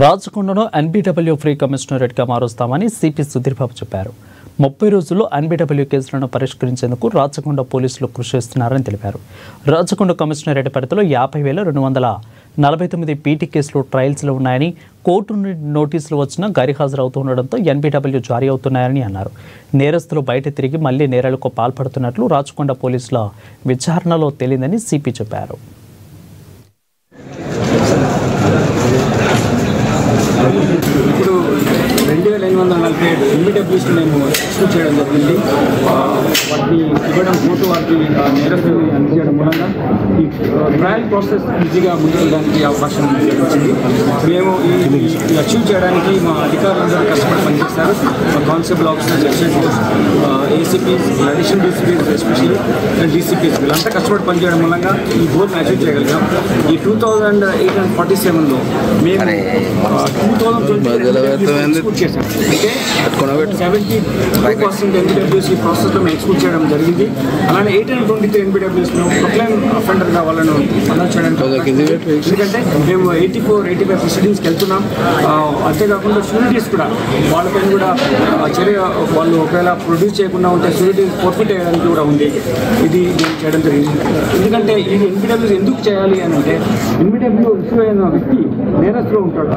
రాచకొండను NBW free కమిషనరేట్గా మారుస్తామని CP Sudheer Babu చెప్పారు. 30 రోజుల్లో NBW కేసులను పరిష్కరించేందుకు రాచకొండ పోలీసులు కృషి చేస్తున్నారని తెలిపారు. రాచకొండ కమిషనరేట్ పరిధిలో 50,249 పీటీ కేసులు ట్రయల్స్లో ఉన్నాయని, కోర్టు నుండి నోటీసులు వచ్చినా గైర్హాజరవుతుండటంతో ఎన్బీడబ్ల్యూ జారీ అవుతున్నాయని అన్నారు. నేరస్తులు బయట తిరిగి మళ్లీ నేరాలకు పాల్పడుతున్నట్లు రాచకొండ పోలీసుల విచారణలో తేలిందని సిపి చెప్పారు. ఇప్పుడు 2,847 ఎన్బీడబ్ల్యూస్ని మేము ఎక్స్క్యూట్ చేయడం జరిగింది. వాటిని ఇవ్వడం కోర్టు వారికి నేరస్తులు అందజేయడం మూలంగా ఈ ట్రయల్ ప్రాసెస్ ఈజీగా ముందుకెళ్ళడానికి అవకాశం వచ్చింది. మేము ఈ అచీవ్ చేయడానికి మా అధికారులందరూ కష్టపడి పనిచేస్తారు. మా constable officers, SIs, ACPs, additional DCPs, especially DCPs వీళ్ళంతా కష్టపడి పనిచేయడం మూలంగా ఈ గోల్ని అచీవ్ చేయగలిగాం. ఈ 2,847లో మేము 2020 చేశాం. అంటే 72% ఎన్బీడబ్ల్యూసీ ప్రాసెస్లో మేము ఎక్స్క్యూట్ చేయడం జరిగింది. అలానే 823 ఎన్బీడబ్ల్యూస్ను ప్రొక్లైమ్ అఫెండర్గా వాళ్ళను అమలు చేయడానికి, ఎందుకంటే మేము 84-85 ప్రొసీడింగ్స్కి వెళ్తున్నాం. అంతేకాకుండా షూరిటీస్ కూడా వాళ్ళపైన కూడా చర్య, వాళ్ళు ఒకవేళ ప్రొడ్యూస్ చేయకుండా ఉంటే షూరిటీస్ ఫోర్ఫిట్ చేయడానికి కూడా ఉంది. ఇది చేయడం జరిగింది. ఎందుకంటే ఇది ఎన్బీడబ్ల్యూస్ ఎందుకు చేయాలి అని అంటే, ఎన్బీడబ్ల్యూ ఇష్యూ అయిన వ్యక్తి నేరస్తులో ఉంటాడు.